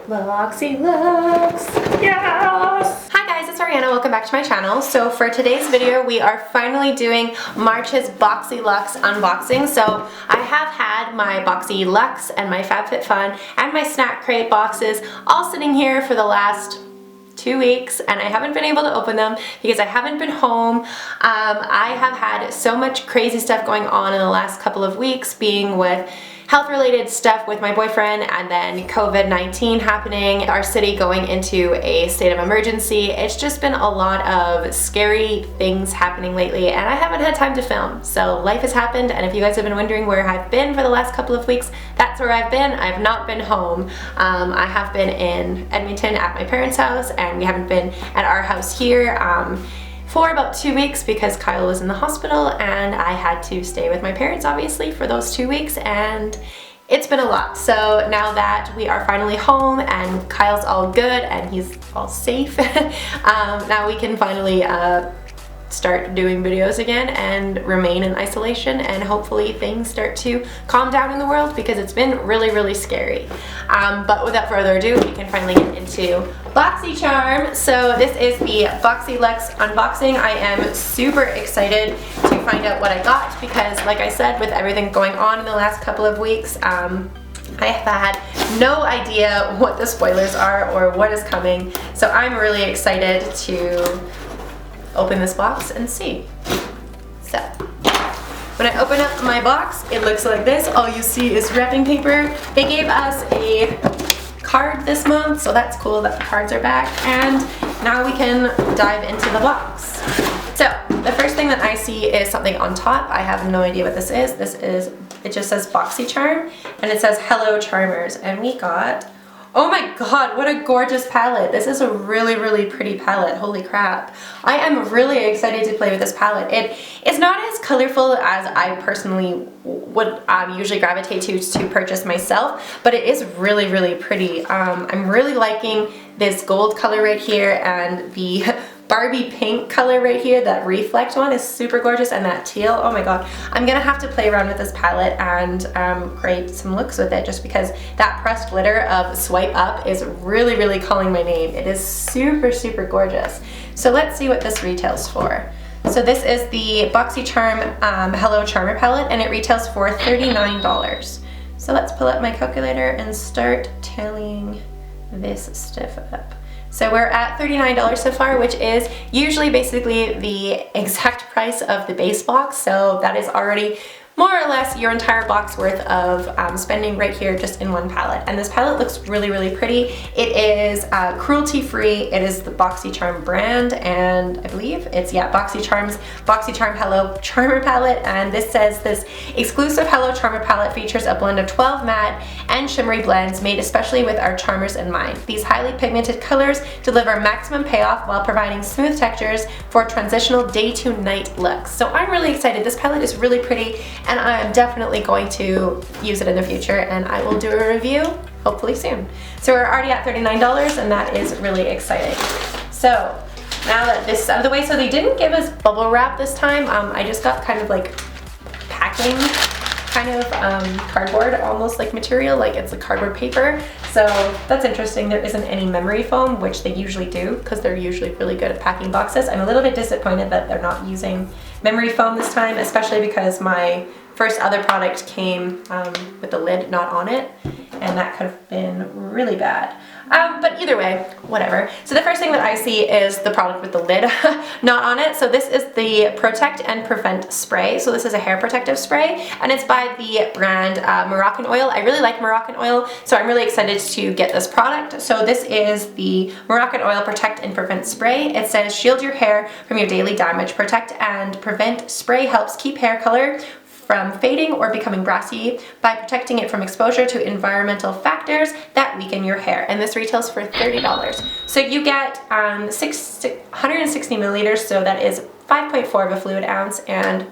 Boxyluxe, yes! Hi guys, it's Ariana. Welcome back to my channel. So for today's video, we are finally doing March's Boxyluxe unboxing. So I have had my Boxyluxe and my FabFitFun and my Snack Crate boxes all sitting here for the last 2 weeks, and I haven't been able to open them because I haven't been home. I have had so much crazy stuff going on in the last couple of weeks, being with health-related stuff with my boyfriend, and then COVID-19 happening, our city going into a state of emergency. It's just been a lot of scary things happening lately, and I haven't had time to film. So life has happened, and if you guys have been wondering where I've been for the last couple of weeks, that's where I've been. I've not been home. I have been in Edmonton at my parents' house, and we haven't been at our house here for about 2 weeks because Kyle was in the hospital and I had to stay with my parents obviously for those 2 weeks, and it's been a lot. So now that we are finally home and Kyle's all good and he's all safe, now we can finally start doing videos again and remain in isolation, and hopefully things start to calm down in the world because it's been really scary. But without further ado, we can finally get into BoxyCharm. So this is the Boxyluxe unboxing. I am super excited to find out what I got because, like I said, with everything going on in the last couple of weeks, I have had no idea what the spoilers are or what is coming. So I'm really excited to open this box and see. So when I open up my box, it looks like this. All you see is wrapping paper. They gave us a card this month, so that's cool that the cards are back, and now we can dive into the box. So the first thing that I see is something on top. I have no idea what this is. It just says BoxyCharm, and it says Hello Charmers, and we got, oh my god, what a gorgeous palette. This is a really pretty palette. Holy crap. I am really excited to play with this palette. It is not as colorful as I personally would usually gravitate to purchase myself, but it is really pretty. I'm really liking this gold color right here, and the Barbie pink color right here, that reflect one, is super gorgeous, and that teal, oh my god. I'm gonna have to play around with this palette and create some looks with it, just because that pressed glitter of Swipe Up is really calling my name. It is super gorgeous. So let's see what this retails for. So this is the BoxyCharm Hello Charmer palette, and it retails for $39. So let's pull up my calculator and start tallying this stuff up. So we're at $39 so far, which is usually basically the exact price of the base box. So that is already more or less your entire box worth of spending right here just in one palette. And this palette looks really pretty. It is cruelty-free. It is the BoxyCharm brand, and I believe it's, yeah, BoxyCharm's BoxyCharm Hello Charmer palette. And this says this exclusive Hello Charmer palette features a blend of 12 matte and shimmery blends made especially with our charmers in mind. These highly pigmented colors deliver maximum payoff while providing smooth textures for transitional day to night looks. So I'm really excited. This palette is really pretty, and I'm definitely going to use it in the future, and I will do a review hopefully soon. So we're already at $39, and that is really exciting. So now that this is out of the way, so they didn't give us bubble wrap this time. I just got kind of like packing kind of cardboard almost like material, like it's a cardboard paper. So that's interesting. There isn't any memory foam, which they usually do because they're usually really good at packing boxes. I'm a little bit disappointed that they're not using memory foam this time, especially because my first other product came with the lid not on it, and that could have been really bad. But either way, whatever. So the first thing that I see is the product with the lid not on it. So this is the Protect and Prevent spray. So this is a hair protective spray, and it's by the brand Moroccan Oil. I really like Moroccan Oil, so I'm really excited to get this product. So this is the Moroccan Oil Protect and Prevent spray. It says shield your hair from your daily damage. Protect and Prevent spray helps keep hair color from fading or becoming brassy by protecting it from exposure to environmental factors that weaken your hair. And this retails for $30. So you get 160 milliliters, so that is 5.4 of a fluid ounce, and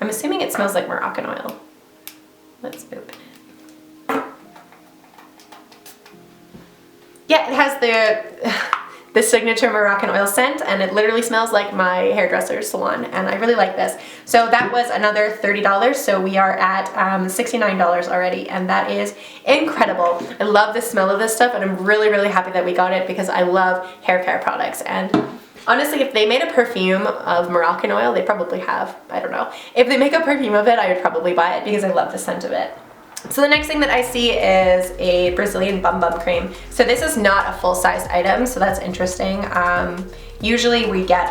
I'm assuming it smells like Moroccan oil. Let's open it. Yeah, it has the signature Moroccan oil scent, and it literally smells like my hairdresser's salon, and I really like this. So that was another $30, so we are at $69 already, and that is incredible. I love the smell of this stuff, and I'm really, really happy that we got it because I love hair care products. And honestly, if they made a perfume of Moroccan oil, they probably have, I don't know. If they make a perfume of it, I would probably buy it because I love the scent of it. So the next thing that I see is a Brazilian Bum Bum cream. So this is not a full-size item, so that's interesting. Usually we get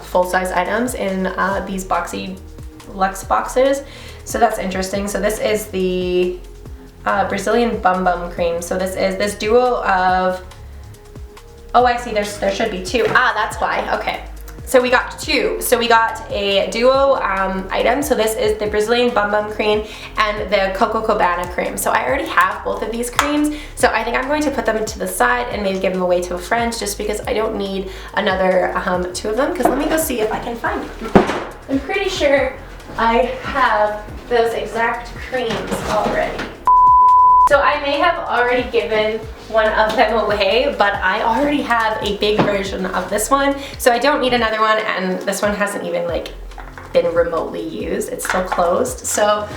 full-size items in these Boxyluxe boxes, so that's interesting. So this is the Brazilian Bum Bum cream. So this is this duo of, oh, I see, there should be two. Ah, that's why, okay. So we got two. So we got a duo item. So this is the Brazilian Bum Bum cream and the Coco Cabana cream. So I already have both of these creams. So I think I'm going to put them to the side and maybe give them away to a friend just because I don't need another two of them. Because let me go see if I can find them. I'm pretty sure I have those exact creams already. So I may have already given one of them away, but I already have a big version of this one, so I don't need another one, and this one hasn't even like been remotely used. It's still closed, so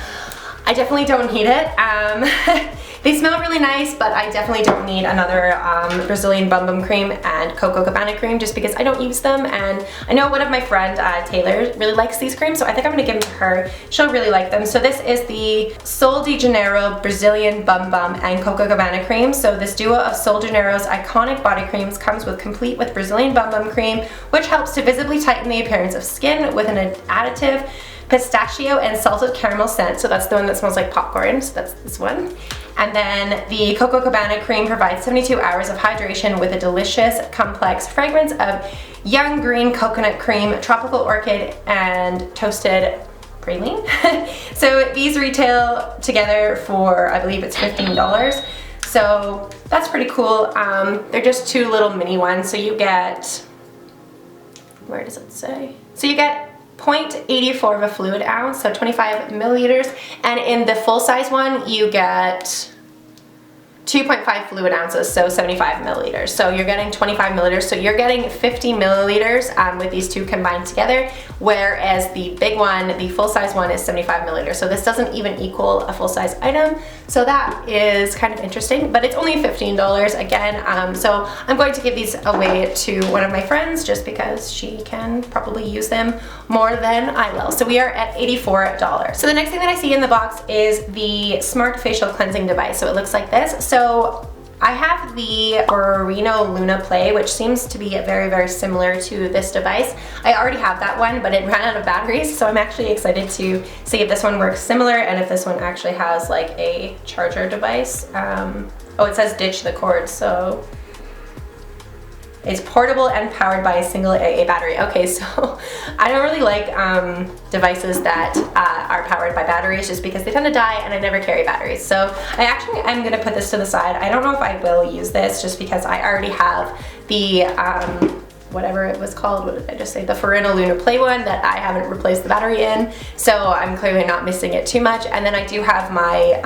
I definitely don't need it. They smell really nice, but I definitely don't need another Brazilian Bum Bum cream and Coco Cabana cream just because I don't use them, and I know one of my friend Taylor really likes these creams, so I think I'm gonna give them to her. She'll really like them. So this is the Sol de Janeiro Brazilian Bum Bum and Coco Cabana cream. So this duo of Sol de Janeiro's iconic body creams comes complete with Brazilian Bum Bum cream, which helps to visibly tighten the appearance of skin with an additive pistachio and salted caramel scent. So that's the one that smells like popcorn, so that's this one. And then the Coco Cabana cream provides 72 hours of hydration with a delicious, complex fragrance of young green coconut cream, tropical orchid, and toasted praline. So these retail together for, I believe it's $15. So that's pretty cool. They're just two little mini ones. So you get, where does it say? So you get 0.84 of a fluid ounce, so 25 milliliters, and in the full size one you get 2.5 fluid ounces, so 75 milliliters. So you're getting 25 milliliters, so you're getting 50 milliliters with these two combined together, whereas the big one, the full size one, is 75 milliliters. So this doesn't even equal a full size item. So that is kind of interesting, but it's only $15 again. So I'm going to give these away to one of my friends just because she can probably use them more than I will. So we are at $84. So the next thing that I see in the box is the Smart Facial Cleansing Device. So it looks like this. So I have the Reno Luna Play, which seems to be very, very similar to this device. I already have that one, but it ran out of batteries, so I'm actually excited to see if this one works similar and if this one actually has like a charger device. Oh, it says ditch the cord, so it's portable and powered by a single AA battery. Okay, so I don't really like devices that are powered by batteries just because they tend to die and I never carry batteries. So I actually am gonna put this to the side. I don't know if I will use this just because I already have the whatever it was called, what did I just say? The Reno Luna Play one that I haven't replaced the battery in, so I'm clearly not missing it too much. And then I do have my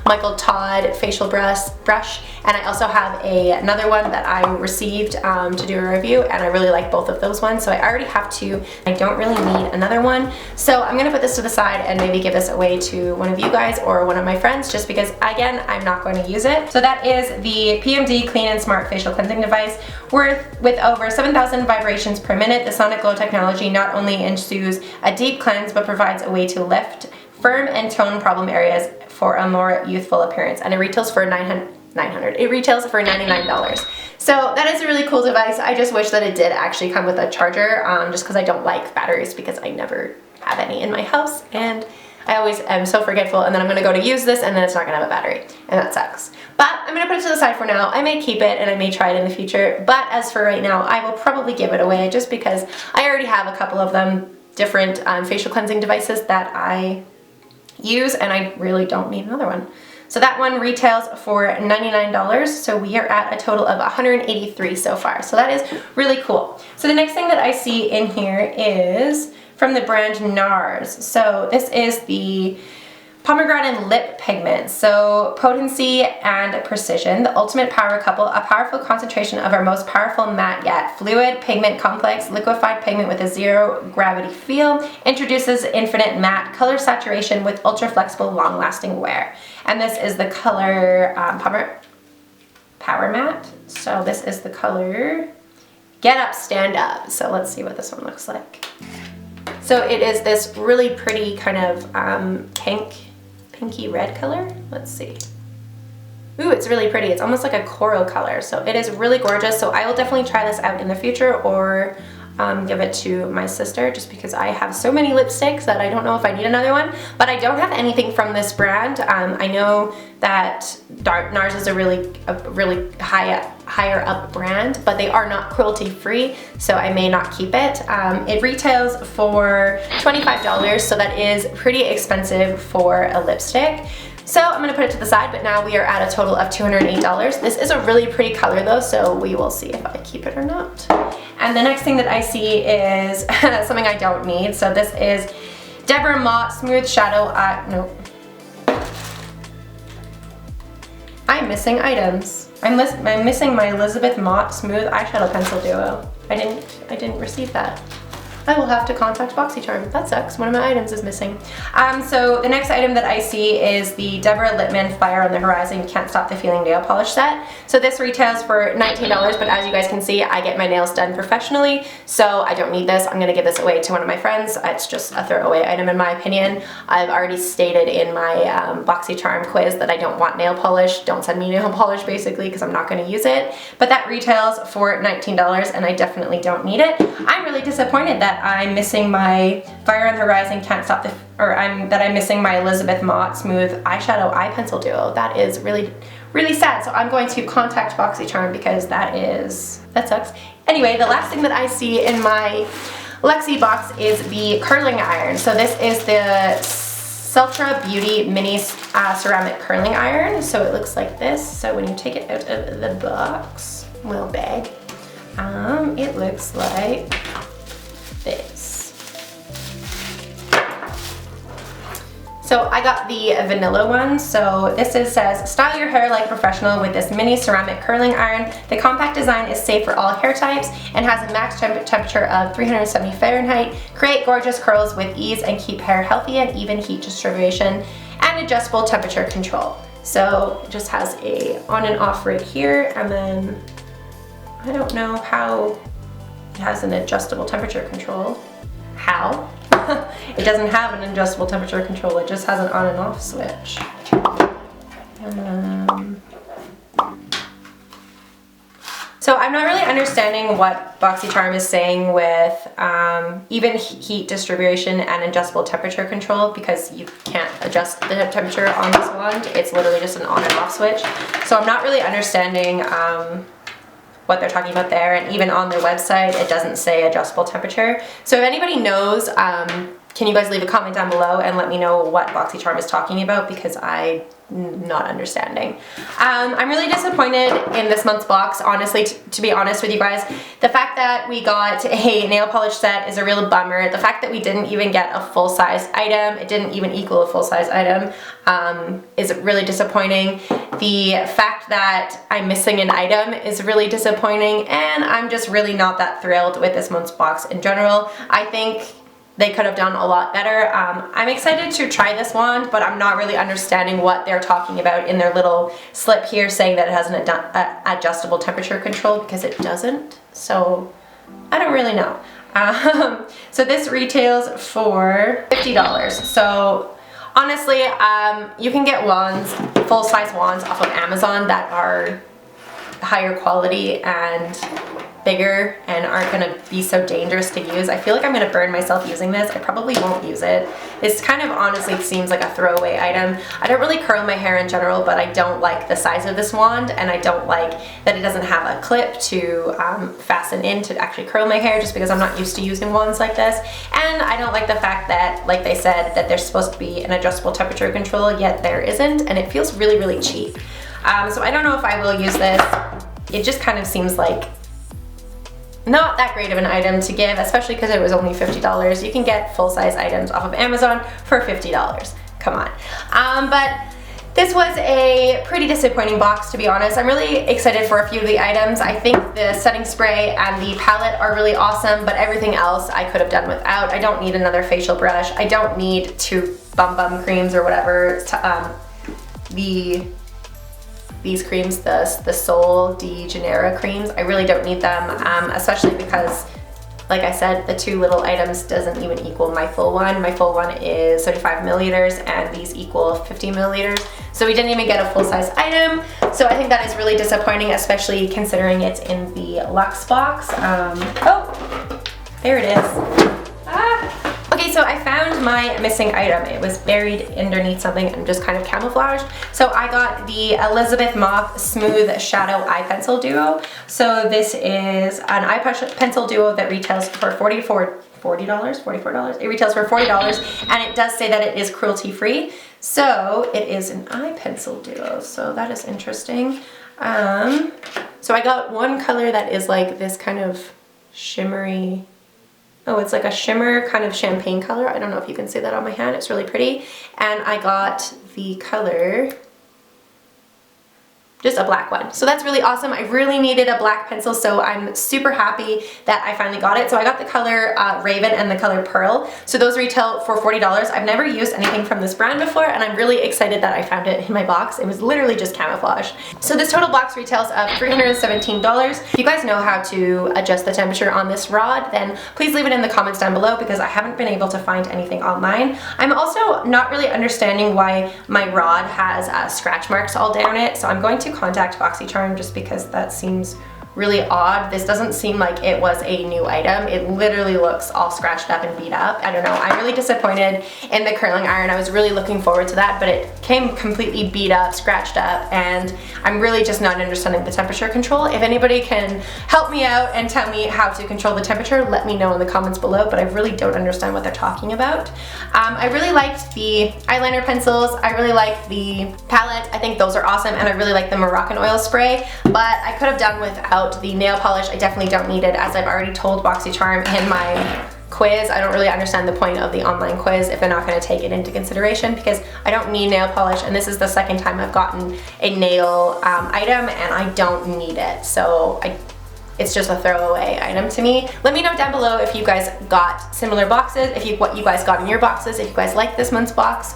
Michael Todd facial brush, and I also have another one that I received to do a review, and I really like both of those ones, so I already have two. I don't really need another one, so I'm gonna put this to the side and maybe give this away to one of you guys or one of my friends just because, again, I'm not going to use it. So that is the PMD Clean and Smart Facial Cleansing Device with over 7,000 vibrations per minute. The Sonic Glow technology not only ensues a deep cleanse but provides a way to lift firm and tone problem areas for a more youthful appearance, and it retails for It retails for $99. So that is a really cool device. I just wish that it did actually come with a charger, just because I don't like batteries because I never have any in my house, and I always am so forgetful, and then I'm gonna go to use this and then it's not gonna have a battery, and that sucks. But I'm gonna put it to the side for now. I may keep it and I may try it in the future, but as for right now, I will probably give it away just because I already have a couple of them, different facial cleansing devices that I use, and I really don't need another one. So that one retails for $99, so we are at a total of $183 so far. So that is really cool. So the next thing that I see in here is from the brand NARS. So this is the Pomegranate lip pigment, so potency and precision, the ultimate power couple, a powerful concentration of our most powerful matte yet. Fluid pigment complex, liquefied pigment with a zero gravity feel, introduces infinite matte color saturation with ultra flexible long lasting wear. And this is the color Power Matte. So this is the color Get Up Stand Up. So let's see what this one looks like. So it is this really pretty kind of pinky red color. Let's see. Ooh, it's really pretty. It's almost like a coral color. So it is really gorgeous. So I will definitely try this out in the future, or give it to my sister, just because I have so many lipsticks that I don't know if I need another one. But I don't have anything from this brand. I know that NARS is a really higher up brand, but they are not cruelty free, so I may not keep it. It retails for $25, so that is pretty expensive for a lipstick. So I'm gonna put it to the side, but now we are at a total of $208. This is a really pretty color though, so we will see if I keep it or not. And the next thing that I see is something I don't need. So this is Deborah Mott Smooth Shadow no. I'm missing items. I'm missing my Elizabeth Mott Smooth Eyeshadow Pencil Duo. I didn't receive that. I will have to contact BoxyCharm. That sucks. One of my items is missing. So the next item that I see is the Deborah Lippmann Fire on the Horizon Can't Stop the Feeling nail polish set. So this retails for $19, but as you guys can see, I get my nails done professionally, so I don't need this. I'm gonna give this away to one of my friends. It's just a throwaway item in my opinion. I've already stated in my BoxyCharm quiz that I don't want nail polish. Don't send me nail polish basically, because I'm not gonna use it. But that retails for $19 and I definitely don't need it. I'm really disappointed that I'm missing my Fire on the Horizon Can't Stop the, that I'm missing my Elizabeth Mott Smooth Eyeshadow Eye Pencil Duo. That is really sad. So I'm going to contact BoxyCharm because that sucks. Anyway, the last thing that I see in my Lexi box is the curling iron. So this is the Celtra Beauty Mini Ceramic Curling Iron. So it looks like this. So when you take it out of the box, little bag, it looks like this. So I got the vanilla one. So this says, style your hair like a professional with this mini ceramic curling iron. The compact design is safe for all hair types and has a max temperature of 370 Fahrenheit. Create gorgeous curls with ease and keep hair healthy and even heat distribution and adjustable temperature control. So it just has a on and off right here, and then I don't know how it has an adjustable temperature control. How? It doesn't have an adjustable temperature control, it just has an on and off switch. So I'm not really understanding what BoxyCharm is saying with even heat distribution and adjustable temperature control, because you can't adjust the temperature on this wand. It's literally just an on and off switch. So I'm not really understanding what they're talking about there, and even on their website it doesn't say adjustable temperature. So if anybody knows, can you guys leave a comment down below and let me know what BoxyCharm is talking about, because I'm not understanding. I'm really disappointed in this month's box, honestly, to be honest with you guys. The fact that we got a nail polish set is a real bummer. The fact that we didn't even get a full-size item, it didn't even equal a full-size item, is really disappointing. The fact that I'm missing an item is really disappointing, and I'm just really not that thrilled with this month's box in general. I think they could have done a lot better. I'm excited to try this wand, but I'm not really understanding what they're talking about in their little slip here saying that it has an adjustable temperature control, because it doesn't. So I don't really know. So this retails for $50. So honestly, you can get wands, full-size wands off of Amazon that are higher quality and bigger and aren't gonna be so dangerous to use. I feel like I'm gonna burn myself using this. I probably won't use it. This kind of honestly seems like a throwaway item. I don't really curl my hair in general, but I don't like the size of this wand, and I don't like that it doesn't have a clip to fasten in to actually curl my hair, just because I'm not used to using wands like this. And I don't like the fact that, like they said, that there's supposed to be an adjustable temperature control, yet there isn't, and it feels really, really cheap. So I don't know if I will use this. It just kind of seems like not that great of an item to give, especially because it was only $50. You can get full-size items off of Amazon for $50. come on. But this was a pretty disappointing box, to be honest. I'm really excited for a few of the items. I think the setting spray and the palette are really awesome, but everything else I could have done without. I don't need another facial brush. I don't need 2 bum creams or whatever. These creams, the Sol de Janeiro creams, I really don't need them, especially because, like I said, the 2 little items doesn't even equal my full one. My full one is 35 milliliters and these equal 50 milliliters. So we didn't even get a full-size item. So I think that is really disappointing, especially considering it's in the Luxe box. Oh, there it is. Okay, so I found my missing item. It was buried underneath something and just kind of camouflaged. So I got the Elizabeth Mock Smooth Shadow Eye Pencil Duo. So this is an eye pencil duo that retails for $44. It retails for $40, and it does say that it is cruelty-free. So it is an eye pencil duo, so that is interesting. So I got one color that is like this kind of shimmery, oh, it's like a shimmer kind of champagne color. I don't know if you can see that on my hand. It's really pretty. And I got the color, just a black one. So that's really awesome. I really needed a black pencil, so I'm super happy that I finally got it. So I got the color Raven and the color Pearl. So those retail for $40. I've never used anything from this brand before, and I'm really excited that I found it in my box. It was literally just camouflage. So this total box retails of $317. If you guys know how to adjust the temperature on this rod, then please leave it in the comments down below, because I haven't been able to find anything online. I'm also not really understanding why my rod has scratch marks all down it, so I'm going to contact BoxyCharm just because that seems really odd. This doesn't seem like it was a new item. It literally looks all scratched up and beat up. I don't know. I'm really disappointed in the curling iron. I was really looking forward to that, but it came completely beat up, scratched up, and I'm really just not understanding the temperature control. If anybody can help me out and tell me how to control the temperature, let me know in the comments below, but I really don't understand what they're talking about. I really liked the eyeliner pencils. I really liked the palette. I think those are awesome, and I really like the Moroccan oil spray, but I could have done without the nail polish. I definitely don't need it, as I've already told BoxyCharm in my quiz. I don't really understand the point of the online quiz if they're not going to take it into consideration, because I don't need nail polish, and this is the second time I've gotten a nail item and I don't need it. So it's just a throwaway item to me. Let me know down below if you guys got similar boxes, what you guys got in your boxes, if you guys like this month's box,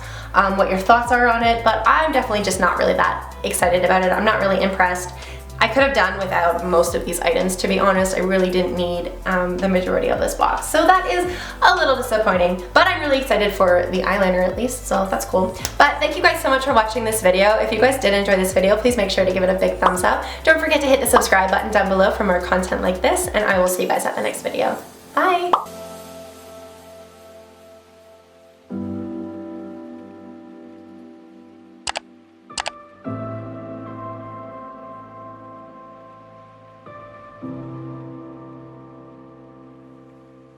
what your thoughts are on it, but I'm definitely just not really that excited about it. I'm not really impressed. I could have done without most of these items, to be honest. I really didn't need the majority of this box. So that is a little disappointing, but I'm really excited for the eyeliner at least, so that's cool. But thank you guys so much for watching this video. If you guys did enjoy this video, please make sure to give it a big thumbs up. Don't forget to hit the subscribe button down below for more content like this, and I will see you guys at the next video. Bye!